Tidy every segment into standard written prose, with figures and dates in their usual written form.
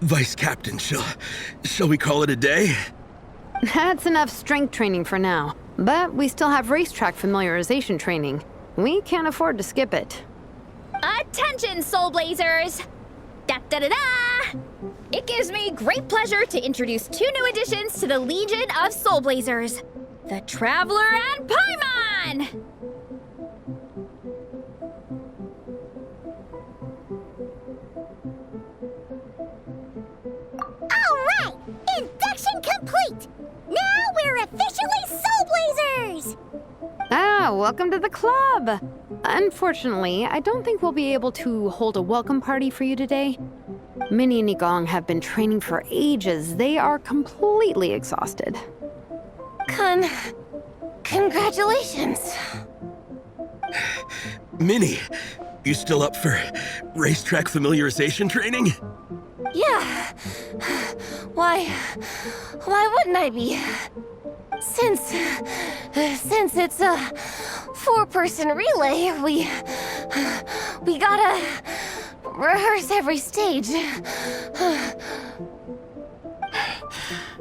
Vice Captain, shall we call it a day? That's enough strength training for now. But we still have racetrack familiarization training. We can't afford to skip it. Attention, Soul Blazers! Da-da-da-da! It gives me great pleasure to introduce two new additions to the Legion of Soul Blazers, the Traveler and Paimon! All right! Induction complete! Now we're officially Soul Blazers! Ah, welcome to the club! Unfortunately, I don't think we'll be able to hold a welcome party for you today. Minnie and Igong have been training for ages. They are completely exhausted. Congratulations. Minnie, you still up for racetrack familiarization training? Yeah. Why wouldn't I be? Since it's a four-person relay, we gotta rehearse every stage.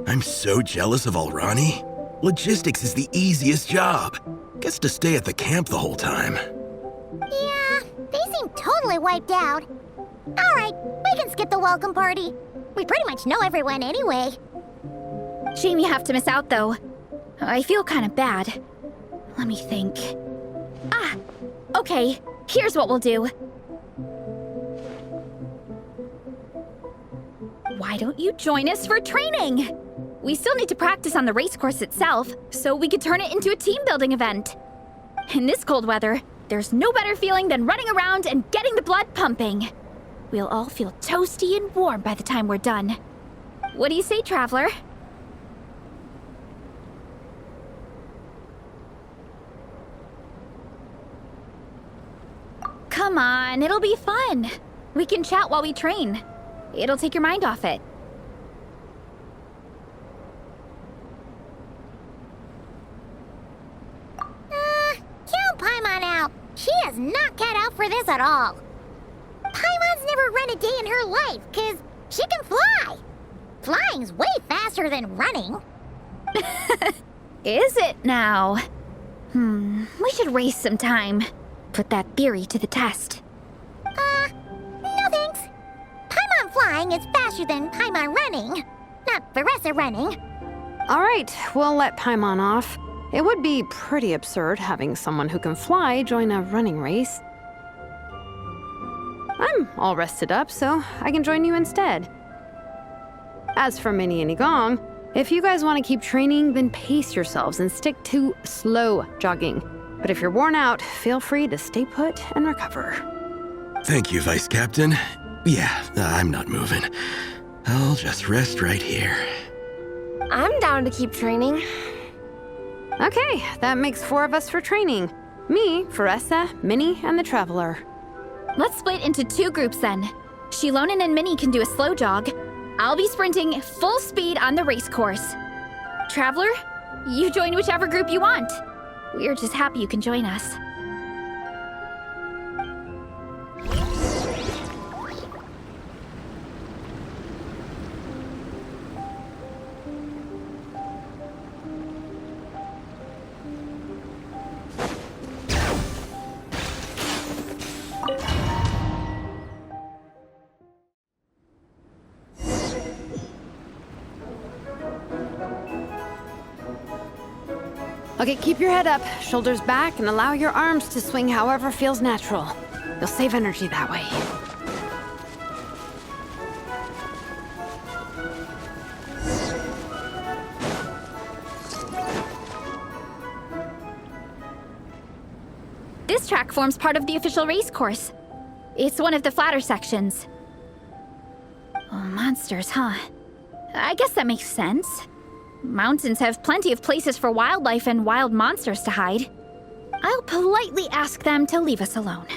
I'm so jealous of Alrani. Logistics is the easiest job. Gets to stay at the camp the whole time. Yeah, they seem totally wiped out. All right, we can skip the welcome party. We pretty much know everyone anyway. Shame you have to miss out, though. I feel kind of bad. Let me think. Ah, okay. Here's what we'll do. Why don't you join us for training? We still need to practice on the race course itself, so we could turn it into a team-building event. In this cold weather, there's no better feeling than running around and getting the blood pumping. We'll all feel toasty and warm by the time we're done. What do you say, Traveler? Come on, it'll be fun. We can chat while we train. It'll take your mind off it. Count Paimon out. She is not cut out for this at all. Paimon's never run a day in her life, 'cause she can fly. Flying's way faster than running. Is it now? We should race sometime. Put that theory to the test. No thanks. Paimon flying is faster than Paimon running. Not Veressa running. All right, we'll let Paimon off. It would be pretty absurd having someone who can fly join a running race. I'm all rested up, so I can join you instead. As for Minnie and Igong, if you guys want to keep training, then pace yourselves and stick to slow jogging. But if you're worn out, feel free to stay put and recover. Thank you, Vice Captain. Yeah, I'm not moving. I'll just rest right here. I'm down to keep training. Okay, that makes 4 of us for training. Me, Veressa, Minnie, and the Traveler. Let's split into 2 groups then. Shilonen and Minnie can do a slow jog. I'll be sprinting full speed on the race course. Traveler, you join whichever group you want. We're just happy you can join us. Okay, keep your head up, shoulders back, and allow your arms to swing however feels natural. You'll save energy that way. This track forms part of the official race course. It's one of the flatter sections. Oh, monsters, huh? I guess that makes sense. Mountains have plenty of places for wildlife and wild monsters to hide. I'll politely ask them to leave us alone.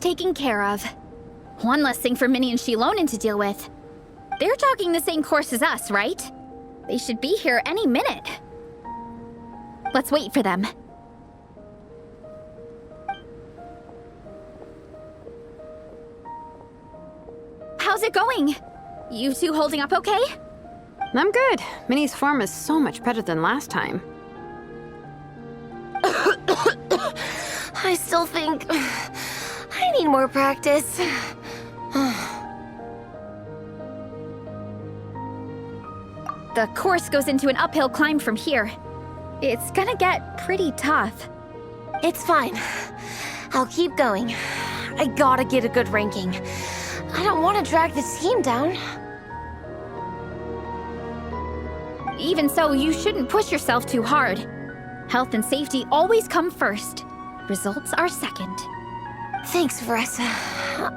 taken care of. One less thing for Minnie and Shilonen to deal with. They're jogging the same course as us, right? They should be here any minute. Let's wait for them. How's it going? You two holding up okay? I'm good. Minnie's form is so much better than last time. I still think I need more practice. The course goes into an uphill climb from here. It's gonna get pretty tough. It's fine. I'll keep going. I gotta get a good ranking. I don't want to drag the team down. Even so, you shouldn't push yourself too hard. Health and safety always come first. Results are second. Thanks, Veressa.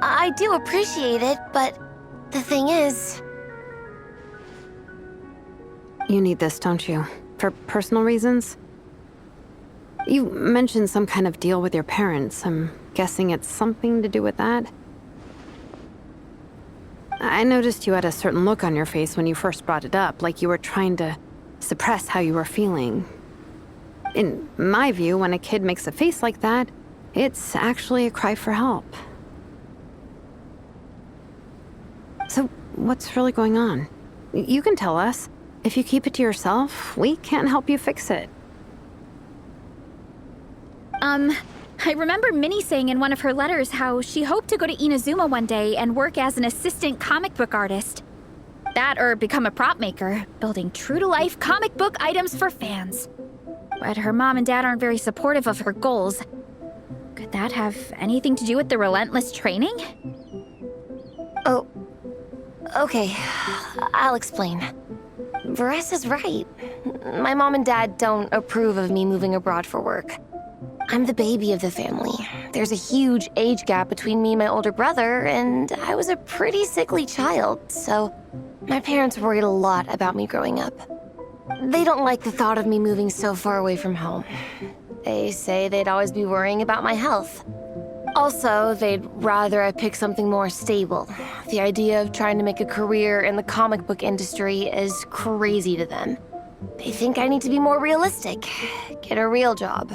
I do appreciate it, but the thing is... You need this, don't you? For personal reasons? You mentioned some kind of deal with your parents. I'm guessing it's something to do with that? I noticed you had a certain look on your face when you first brought it up, like you were trying to suppress how you were feeling. In my view, when a kid makes a face like that, it's actually a cry for help. So, what's really going on? You can tell us. If you keep it to yourself, we can't help you fix it. I remember Minnie saying in one of her letters how she hoped to go to Inazuma one day and work as an assistant comic book artist. That or become a prop maker, building true-to-life comic book items for fans. But her mom and dad aren't very supportive of her goals. Could that have anything to do with the relentless training? Oh, okay. I'll explain. Veressa's right. My mom and dad don't approve of me moving abroad for work. I'm the baby of the family. There's a huge age gap between me and my older brother, and I was a pretty sickly child, so my parents worried a lot about me growing up. They don't like the thought of me moving so far away from home. They say they'd always be worrying about my health. Also, they'd rather I pick something more stable. The idea of trying to make a career in the comic book industry is crazy to them. They think I need to be more realistic, get a real job.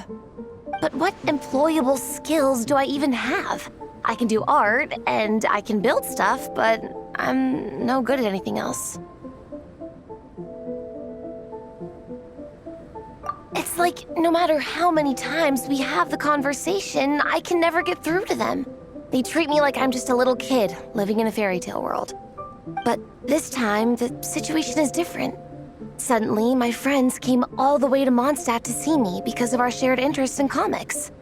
But what employable skills do I even have? I can do art, and I can build stuff, but I'm no good at anything else. It's like, no matter how many times we have the conversation, I can never get through to them. They treat me like I'm just a little kid living in a fairy tale world. But this time, the situation is different. Suddenly, my friends came all the way to Mondstadt to see me because of our shared interest in comics.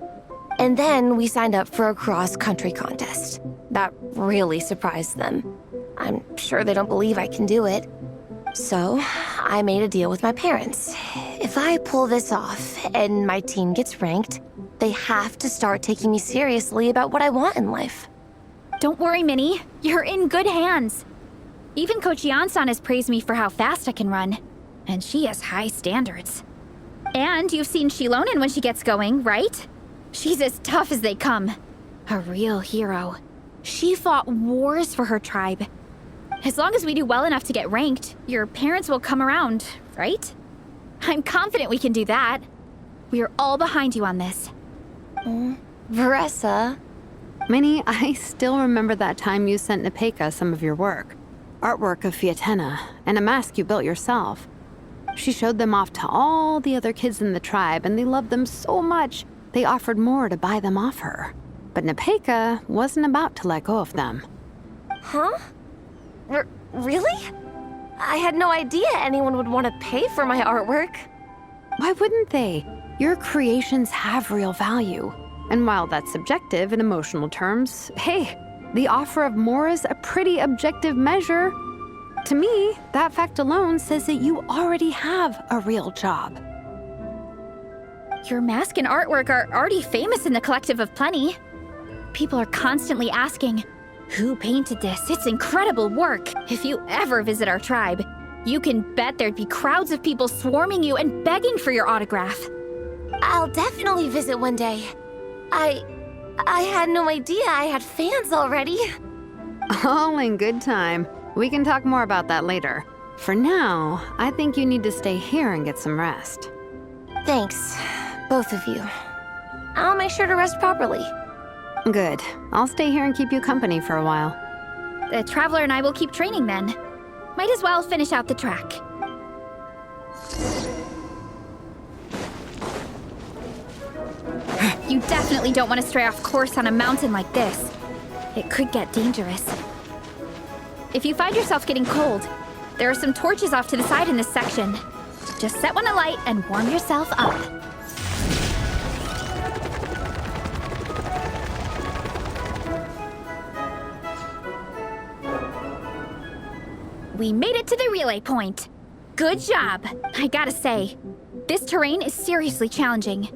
And then we signed up for a cross-country contest. That really surprised them. I'm sure they don't believe I can do it. So, I made a deal with my parents. If I pull this off and my team gets ranked, they have to start taking me seriously about what I want in life. Don't worry, Minnie. You're in good hands. Even Coach Jansan has praised me for how fast I can run. And she has high standards. And you've seen Shilonen when she gets going, right? She's as tough as they come. A real hero. She fought wars for her tribe. As long as we do well enough to get ranked, your parents will come around, right? I'm confident we can do that. We are all behind you on this. Veressa? Minnie, I still remember that time you sent Nepeka some of your work. Artwork of Fiatena, and a mask you built yourself. She showed them off to all the other kids in the tribe, and they loved them so much, they offered more to buy them off her. But Nepeka wasn't about to let go of them. Huh? Really? I had no idea anyone would want to pay for my artwork. Why wouldn't they? Your creations have real value. And while that's subjective in emotional terms, hey, the offer of more is a pretty objective measure. To me, that fact alone says that you already have a real job. Your mask and artwork are already famous in the Collective of Plenty. People are constantly asking, who painted this? It's incredible work. If you ever visit our tribe, you can bet there'd be crowds of people swarming you and begging for your autograph. I'll definitely visit one day. I had no idea I had fans already. All in good time. We can talk more about that later. For now, I think you need to stay here and get some rest. Thanks, both of you. I'll make sure to rest properly. Good. I'll stay here and keep you company for a while. The Traveler and I will keep training then. Might as well finish out the track. You definitely don't want to stray off course on a mountain like this. It could get dangerous. If you find yourself getting cold, there are some torches off to the side in this section. Just set one alight and warm yourself up. We made it to the relay point. Good job. I gotta say, this terrain is seriously challenging.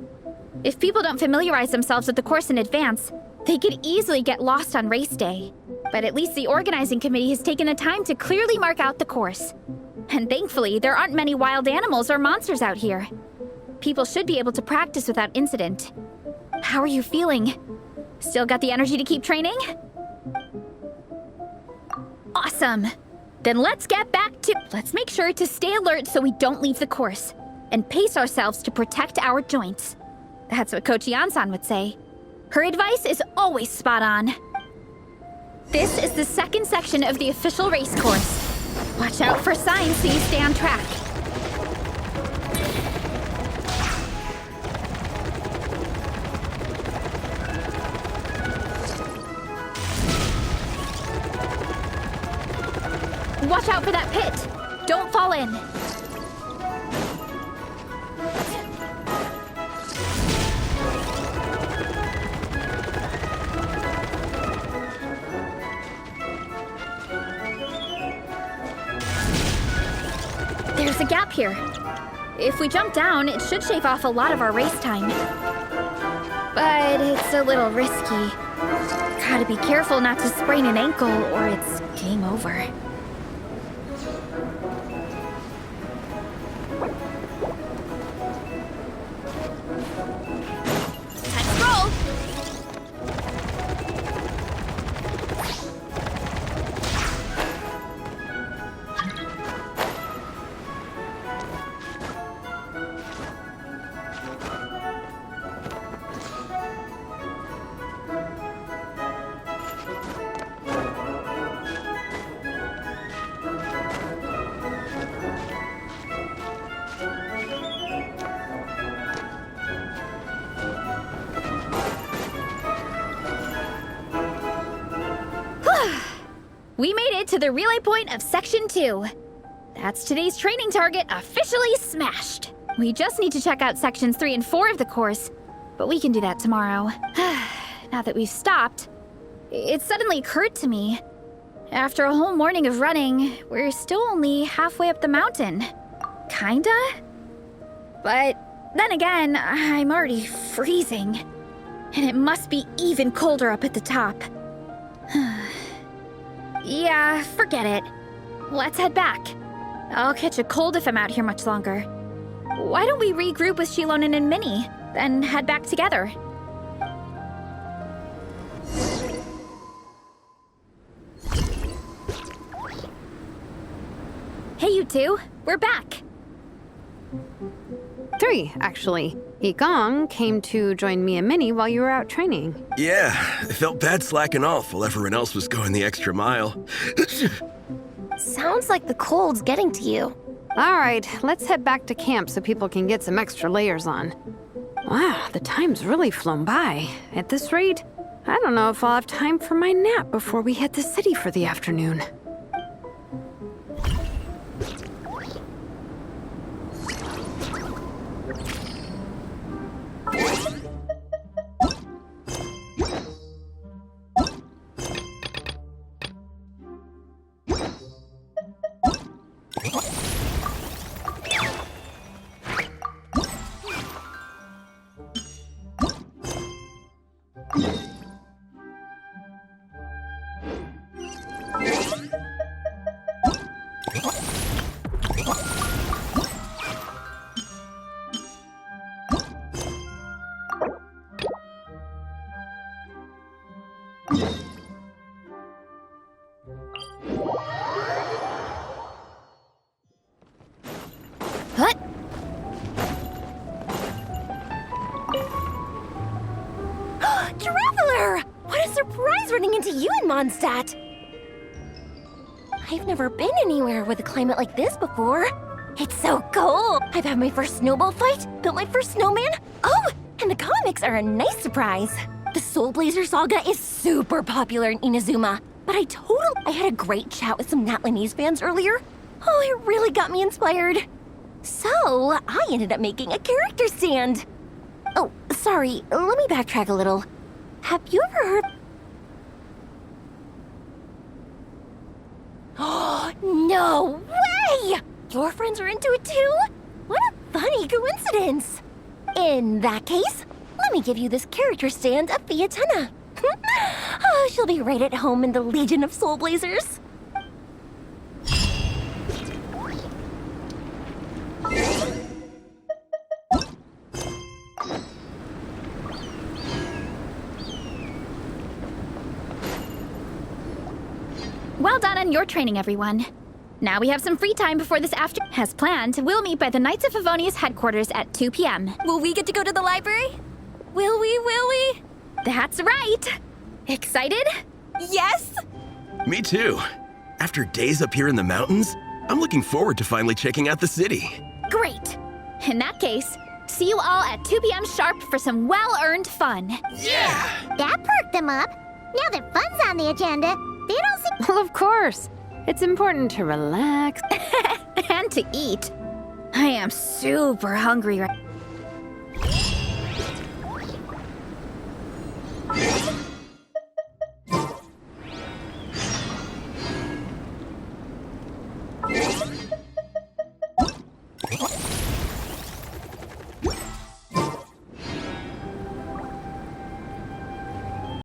If people don't familiarize themselves with the course in advance, they could easily get lost on race day. But at least the organizing committee has taken the time to clearly mark out the course. And thankfully, there aren't many wild animals or monsters out here. People should be able to practice without incident. How are you feeling? Still got the energy to keep training? Awesome. Then let's get back to... Let's make sure to stay alert so we don't leave the course. And pace ourselves to protect our joints. That's what Coach Yansan would say. Her advice is always spot on. This is the second section of the official race course. Watch out for signs so you stay on track. Watch out for that pit. Don't fall in. There's a gap here. If we jump down, it should shave off a lot of our race time. But it's a little risky. Gotta be careful not to sprain an ankle or it's game over. Let's roll! We made it to the relay point of Section 2. That's today's training target officially smashed. We just need to check out Sections 3 and 4 of the course, but we can do that tomorrow. Now that we've stopped, it suddenly occurred to me. After a whole morning of running, we're still only halfway up the mountain. Kinda? But then again, I'm already freezing. And it must be even colder up at the top. Yeah, forget it. Let's head back. I'll catch a cold if I'm out here much longer. Why don't we regroup with Shilonen and Minnie, then head back together? Hey, you two. We're back. 3, actually. Yigong came to join me and Minnie while you were out training. Yeah, I felt bad slacking off while everyone else was going the extra mile. Sounds like the cold's getting to you. All right, let's head back to camp so people can get some extra layers on. Wow, the time's really flown by. At this rate, I don't know if I'll have time for my nap before we hit the city for the afternoon. running into you in Mondstadt. I've never been anywhere with a climate like this before. It's so cold. I've had my first snowball fight, built my first snowman. Oh, and the comics are a nice surprise. The Soul Blazer saga is super popular in Inazuma, but I had a great chat with some Natlanese fans earlier. Oh, it really got me inspired. So, I ended up making a character stand. Oh, sorry, let me backtrack a little. Have you ever heard... Oh, no way! Your friends are into it too? What a funny coincidence! In that case, let me give you this character stand of Fiatena. Oh, she'll be right at home in the Legion of Soul Blazers. Well done on your training, everyone. Now we have some free time before this after. As planned, we'll meet by the Knights of Favonius headquarters at 2 p.m. Will we get to go to the library? Will we? That's right! Excited? Yes! Me too. After days up here in the mountains, I'm looking forward to finally checking out the city. Great! In that case, see you all at 2 p.m. sharp for some well-earned fun. Yeah! That perked them up. Now that fun's on the agenda, they don't seem... Well, of course. It's important to relax. And to eat. I am super hungry right